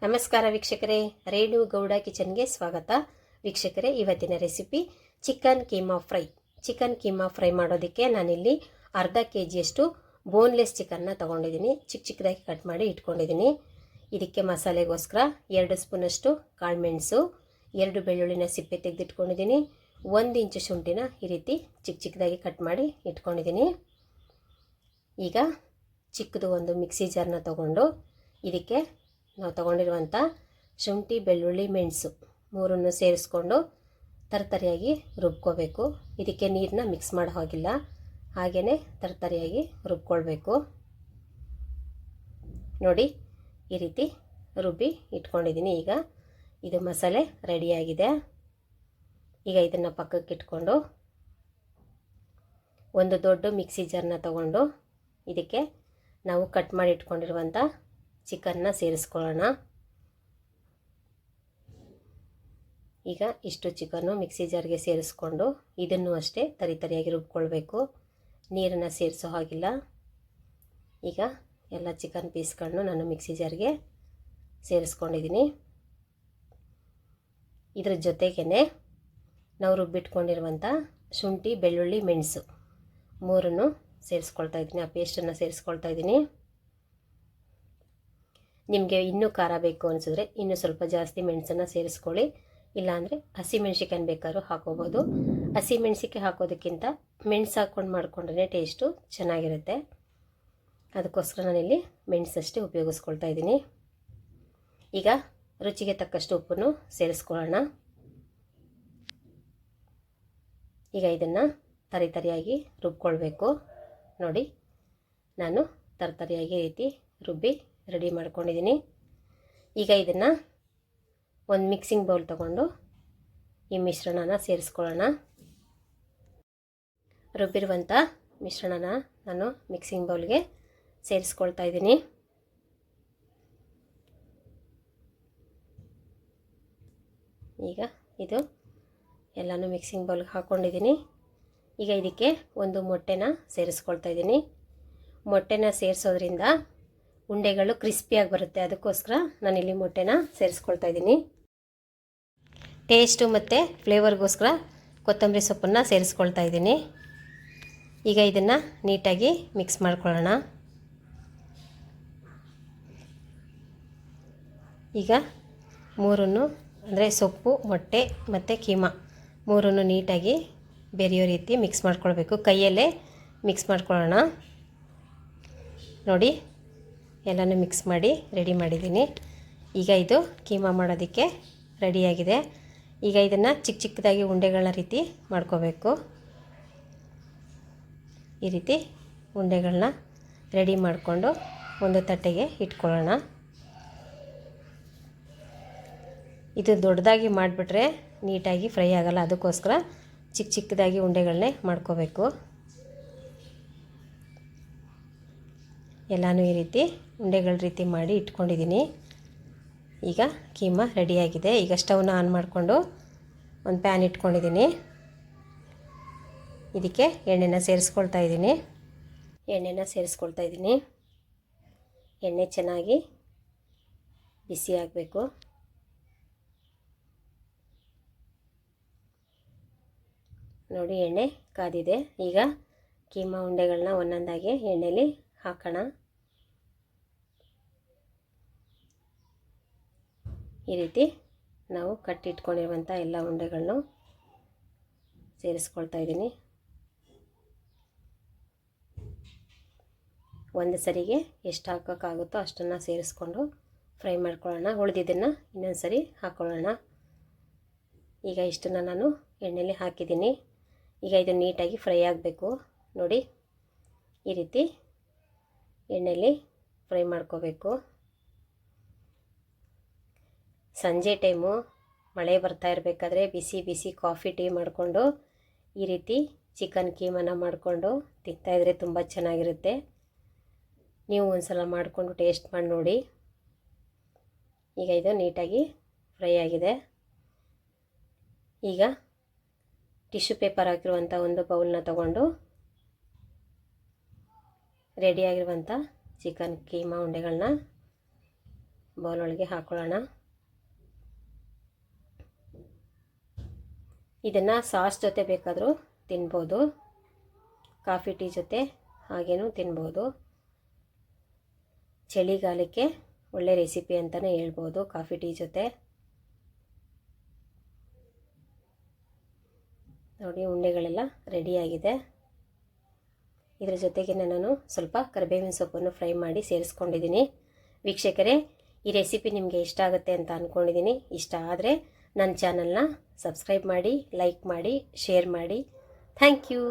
ನಮಸ್ಕಾರ ವೀಕ್ಷಕರೇ, ರೇಣು ಗೌಡ ಕಿಚನ್ಗೆ ಸ್ವಾಗತ. ವೀಕ್ಷಕರೇ, ಇವತ್ತಿನ recipe chicken keema fry. Chicken keema fry ಮಾಡೋದಕ್ಕೆ ನಾನಿಲ್ಲಿ ಅರ್ಧ ಕೆಜಿಯಷ್ಟು ಬೋನ್ಲೆಸ್ ಚಿಕನ್ನ ತೊಗೊಂಡಿದ್ದೀನಿ. ಚಿಕ್ಕ ಚಿಕ್ಕದಾಗಿ ಕಟ್ ಮಾಡಿ ಇಟ್ಕೊಂಡಿದ್ದೀನಿ. ಇದಕ್ಕೆ ಮಸಾಲೆಗೋಸ್ಕರ 2 ಸ್ಪೂನಷ್ಟು ಕಾಳುಮೆಣಸು, 2 ಬೆಳ್ಳುಳ್ಳಿನ ಸಿಪ್ಪೆ ತೆಗೆದಿಟ್ಕೊಂಡಿದ್ದೀನಿ, 1 ಇಂಚು ಶುಂಠಿನ ಈ ರೀತಿ ಚಿಕ್ಕ ಚಿಕ್ಕದಾಗಿ ಕಟ್ ಮಾಡಿ ಇಟ್ಕೊಂಡಿದ್ದೀನಿ. ಈಗ ಚಿಕ್ಕದು ಒಂದು ಮಿಕ್ಸಿ ಜಾರ್ನ ತೊಗೊಂಡು ಇದಕ್ಕೆ ನಾವು ತೊಗೊಂಡಿರುವಂಥ ಶುಂಠಿ, ಬೆಳ್ಳುಳ್ಳಿ, ಮೆಣಸು ಮೂರನ್ನು ಸೇರಿಸ್ಕೊಂಡು ತರತರಿಯಾಗಿ ರುಬ್ಕೋಬೇಕು. ಇದಕ್ಕೆ ನೀರನ್ನ ಮಿಕ್ಸ್ ಮಾಡೋ ಹಾಗಿಲ್ಲ, ಹಾಗೆಯೇ ತರತರಿಯಾಗಿ ರುಬ್ಕೊಳ್ಬೇಕು. ನೋಡಿ, ಈ ರೀತಿ ರುಬ್ಬಿ ಇಟ್ಕೊಂಡಿದ್ದೀನಿ. ಈಗ ಇದು ಮಸಾಲೆ ರೆಡಿಯಾಗಿದೆ. ಈಗ ಇದನ್ನು ಪಕ್ಕಕ್ಕೆ ಇಟ್ಕೊಂಡು ಒಂದು ದೊಡ್ಡ ಮಿಕ್ಸಿ ಜಾರ್ನ ತೊಗೊಂಡು ಇದಕ್ಕೆ ನಾವು ಕಟ್ ಮಾಡಿ ಇಟ್ಕೊಂಡಿರುವಂಥ ಚಿಕನ್ನ ಸೇರಿಸ್ಕೊಳ್ಳೋಣ. ಈಗ ಇಷ್ಟು ಚಿಕನ್ನು ಮಿಕ್ಸಿ ಜಾರ್ಗೆ ಸೇರಿಸ್ಕೊಂಡು ಇದನ್ನು ಅಷ್ಟೇ ತರಿತರಿಯಾಗಿ ರುಬ್ಕೊಳ್ಬೇಕು, ನೀರನ್ನು ಸೇರಿಸೋ ಹಾಗಿಲ್ಲ. ಈಗ ಎಲ್ಲ ಚಿಕನ್ ಪೀಸ್ಗಳನ್ನು ನಾನು ಮಿಕ್ಸಿ ಜಾರ್ಗೆ ಸೇರಿಸ್ಕೊಂಡಿದ್ದೀನಿ. ಇದ್ರ ಜೊತೆಗೇ ನಾವು ರುಬ್ಬಿಟ್ಕೊಂಡಿರುವಂಥ ಶುಂಠಿ, ಬೆಳ್ಳುಳ್ಳಿ, ಮೆಣಸು ಮೂರನ್ನು ಸೇರಿಸ್ಕೊಳ್ತಾ ಇದ್ದೀನಿ. ಆ ಪೇಸ್ಟನ್ನು ಸೇರಿಸ್ಕೊಳ್ತಾ ಇದ್ದೀನಿ. ನಿಮಗೆ ಇನ್ನೂ ಖಾರ ಬೇಕು ಅನಿಸಿದ್ರೆ ಇನ್ನೂ ಸ್ವಲ್ಪ ಜಾಸ್ತಿ ಮೆಣಸನ್ನು ಸೇರಿಸ್ಕೊಳ್ಳಿ, ಇಲ್ಲಾಂದರೆ ಹಸಿಮೆಣ್ಸಿಕಾಯಿ ಬೇಕಾದ್ರೂ ಹಾಕೋಬೋದು. ಹಸಿಮೆಣ್ಸಿಕಾಯಿ ಹಾಕೋದಕ್ಕಿಂತ ಮೆಣಸು ಹಾಕ್ಕೊಂಡು ಮಾಡಿಕೊಂಡ್ರೆ ಟೇಸ್ಟು ಚೆನ್ನಾಗಿರುತ್ತೆ. ಅದಕ್ಕೋಸ್ಕರ ನಾನಿಲ್ಲಿ ಮೆಣಸಷ್ಟೇ ಉಪಯೋಗಿಸ್ಕೊಳ್ತಾ ಇದ್ದೀನಿ. ಈಗ ರುಚಿಗೆ ತಕ್ಕಷ್ಟು ಉಪ್ಪನ್ನು ಸೇರಿಸ್ಕೊಳ್ಳೋಣ. ಈಗ ಇದನ್ನು ತರಿತರಿಯಾಗಿ ರುಬ್ಕೊಳ್ಬೇಕು. ನೋಡಿ, ನಾನು ತರತರಿಯಾಗಿ ರೀತಿ ರುಬ್ಬಿ ರೆಡಿ ಮಾಡ್ಕೊಂಡಿದ್ದೀನಿ. ಈಗ ಇದನ್ನು ಒಂದು ಮಿಕ್ಸಿಂಗ್ ಬೌಲ್ ತೊಗೊಂಡು ಈ ಮಿಶ್ರಣನ ಸೇರಿಸ್ಕೊಳ್ಳೋಣ. ರುಬ್ಬಿರುವಂಥ ಮಿಶ್ರಣನ ನಾನು ಮಿಕ್ಸಿಂಗ್ ಬೌಲ್ಗೆ ಸೇರಿಸ್ಕೊಳ್ತಾ ಇದ್ದೀನಿ. ಈಗ ಇದು ಎಲ್ಲನೂ ಮಿಕ್ಸಿಂಗ್ ಬೌಲ್ಗೆ ಹಾಕ್ಕೊಂಡಿದ್ದೀನಿ. ಈಗ ಇದಕ್ಕೆ ಒಂದು ಮೊಟ್ಟೆನ ಸೇರಿಸ್ಕೊಳ್ತಾ ಇದ್ದೀನಿ. ಮೊಟ್ಟೆನ ಸೇರಿಸೋದ್ರಿಂದ ಉಂಡೆಗಳು ಕ್ರಿಸ್ಪಿಯಾಗಿ ಬರುತ್ತೆ, ಅದಕ್ಕೋಸ್ಕರ ನಾನಿಲ್ಲಿ ಮೊಟ್ಟೆನ ಸೇರಿಸ್ಕೊಳ್ತಾ ಇದ್ದೀನಿ. ಟೇಸ್ಟು ಮತ್ತು ಫ್ಲೇವರ್ಗೋಸ್ಕರ ಕೊತ್ತಂಬರಿ ಸೊಪ್ಪನ್ನು ಸೇರಿಸ್ಕೊಳ್ತಾ ಇದ್ದೀನಿ. ಈಗ ಇದನ್ನು ನೀಟಾಗಿ ಮಿಕ್ಸ್ ಮಾಡ್ಕೊಳ್ಳೋಣ. ಈಗ ಮೂರನ್ನು ಅಂದರೆ ಸೊಪ್ಪು, ಮೊಟ್ಟೆ ಮತ್ತು ಕೀಮಾ ಮೂರನ್ನು ನೀಟಾಗಿ ಬೆರೆಯೋ ರೀತಿ ಮಿಕ್ಸ್ ಮಾಡ್ಕೊಳ್ಬೇಕು. ಕೈಯಲ್ಲೇ ಮಿಕ್ಸ್ ಮಾಡ್ಕೊಳ್ಳೋಣ. ನೋಡಿ, ಎಲ್ಲನೂ ಮಿಕ್ಸ್ ಮಾಡಿ ರೆಡಿ ಮಾಡಿದ್ದೀನಿ. ಈಗ ಇದು ಕೀಮಾ ಮಾಡೋದಕ್ಕೆ ರೆಡಿಯಾಗಿದೆ. ಈಗ ಇದನ್ನು ಚಿಕ್ಕ ಚಿಕ್ಕದಾಗಿ ಉಂಡೆಗಳ ರೀತಿ ಮಾಡ್ಕೋಬೇಕು. ಈ ರೀತಿ ಉಂಡೆಗಳನ್ನ ರೆಡಿ ಮಾಡಿಕೊಂಡು ಒಂದು ತಟ್ಟೆಗೆ ಇಟ್ಕೊಳ್ಳೋಣ. ಇದು ದೊಡ್ಡದಾಗಿ ಮಾಡಿಬಿಟ್ರೆ ನೀಟಾಗಿ ಫ್ರೈ ಆಗೋಲ್ಲ, ಅದಕ್ಕೋಸ್ಕರ ಚಿಕ್ಕ ಚಿಕ್ಕದಾಗಿ ಉಂಡೆಗಳನ್ನೇ ಮಾಡ್ಕೋಬೇಕು. ಎಲ್ಲನೂ ಈ ರೀತಿ ಉಂಡೆಗಳ ರೀತಿ ಮಾಡಿ ಇಟ್ಕೊಂಡಿದ್ದೀನಿ. ಈಗ ಕೀಮಾ ರೆಡಿಯಾಗಿದೆ. ಈಗ ಸ್ಟವ್ನ ಆನ್ ಮಾಡಿಕೊಂಡು ಒಂದು ಪ್ಯಾನ್ ಇಟ್ಕೊಂಡಿದ್ದೀನಿ. ಇದಕ್ಕೆ ಎಣ್ಣೆನ ಸೇರಿಸ್ಕೊಳ್ತಾ ಇದ್ದೀನಿ. ಎಣ್ಣೆ ಚೆನ್ನಾಗಿ ಬಿಸಿ ಆಗಬೇಕು. ನೋಡಿ, ಎಣ್ಣೆ ಕಾದಿದೆ. ಈಗ ಕೀಮಾ ಉಂಡೆಗಳನ್ನ ಒಂದೊಂದಾಗಿ ಎಣ್ಣೆಯಲ್ಲಿ ಹಾಕೋಣ. ಈ ರೀತಿ ನಾವು ಕಟ್ಟಿಟ್ಕೊಂಡಿರುವಂಥ ಎಲ್ಲ ಉಂಡೆಗಳನ್ನು ಸೇರಿಸ್ಕೊಳ್ತಾ ಇದ್ದೀನಿ. ಒಂದು ಸರಿಗೆ ಎಷ್ಟು ಹಾಕೋಕ್ಕಾಗುತ್ತೋ ಅಷ್ಟನ್ನು ಸೇರಿಸ್ಕೊಂಡು ಫ್ರೈ ಮಾಡ್ಕೊಳ್ಳೋಣ. ಉಳಿದಿದ್ದನ್ನು ಇನ್ನೊಂದು ಸರಿ ಹಾಕ್ಕೊಳ್ಳೋಣ. ಈಗ ಇಷ್ಟನ್ನು ನಾನು ಎಣ್ಣೆಯಲ್ಲಿ ಹಾಕಿದ್ದೀನಿ. ಈಗ ಇದು ನೀಟಾಗಿ ಫ್ರೈ ಆಗಬೇಕು. ನೋಡಿ, ಈ ರೀತಿ ಎಣ್ಣೆಯಲ್ಲಿ ಫ್ರೈ ಮಾಡ್ಕೋಬೇಕು. ಸಂಜೆ ಟೈಮು ಮಳೆ ಬರ್ತಾ ಇರಬೇಕಾದ್ರೆ ಬಿಸಿ ಬಿಸಿ ಕಾಫಿ ಟೀ ಮಾಡಿಕೊಂಡು ಈ ರೀತಿ ಚಿಕನ್ ಕೀಮಾನ ಮಾಡಿಕೊಂಡು ತಿಂತಾಯಿದ್ರೆ ತುಂಬ ಚೆನ್ನಾಗಿರುತ್ತೆ. ನೀವು ಒಂದು ಸಲ ಮಾಡಿಕೊಂಡು ಟೇಸ್ಟ್ ಮಾಡಿ ನೋಡಿ. ಈಗ ಇದು ನೀಟಾಗಿ ಫ್ರೈ ಆಗಿದೆ. ಈಗ ಟಿಶ್ಯೂ ಪೇಪರ್ ಹಾಕಿರುವಂಥ ಒಂದು ಬೌಲ್ನ ತಗೊಂಡು ರೆಡಿಯಾಗಿರುವಂಥ ಚಿಕನ್ ಕೀಮಾ ಉಂಡೆಗಳನ್ನ ಬೌಲ್ ಒಳಗೆ ಹಾಕೊಳ್ಳೋಣ. ಇದನ್ನು ಸಾಸ್ ಜೊತೆ ಬೇಕಾದರೂ ತಿನ್ಬೋದು, ಕಾಫಿ ಟೀ ಜೊತೆ ಹಾಗೇನೂ ತಿನ್ಬೋದು. ಚಳಿಗಾಲಕ್ಕೆ ಒಳ್ಳೆ ರೆಸಿಪಿ ಅಂತಲೇ ಹೇಳ್ಬೋದು ಕಾಫಿ ಟೀ ಜೊತೆ. ನೋಡಿ, ಉಂಡೆಗಳೆಲ್ಲ ರೆಡಿಯಾಗಿದೆ. ಇದರ ಜೊತೆಗೆ ನಾನು ಸ್ವಲ್ಪ ಕರಿಬೇವಿನ ಸೊಪ್ಪನ್ನು ಫ್ರೈ ಮಾಡಿ ಸೇರಿಸ್ಕೊಂಡಿದ್ದೀನಿ. ವೀಕ್ಷಕರೇ, ಈ ರೆಸಿಪಿ ನಿಮಗೆ ಇಷ್ಟ ಆಗುತ್ತೆ ಅಂತ ಅಂದ್ಕೊಂಡಿದ್ದೀನಿ. ಇಷ್ಟ ಆದರೆ ನನ್ನ ಚಾನಲ್ನ ಸಬ್ಸ್ಕ್ರೈಬ್ ಮಾಡಿ, ಲೈಕ್ ಮಾಡಿ, ಶೇರ್ ಮಾಡಿ. Thank you.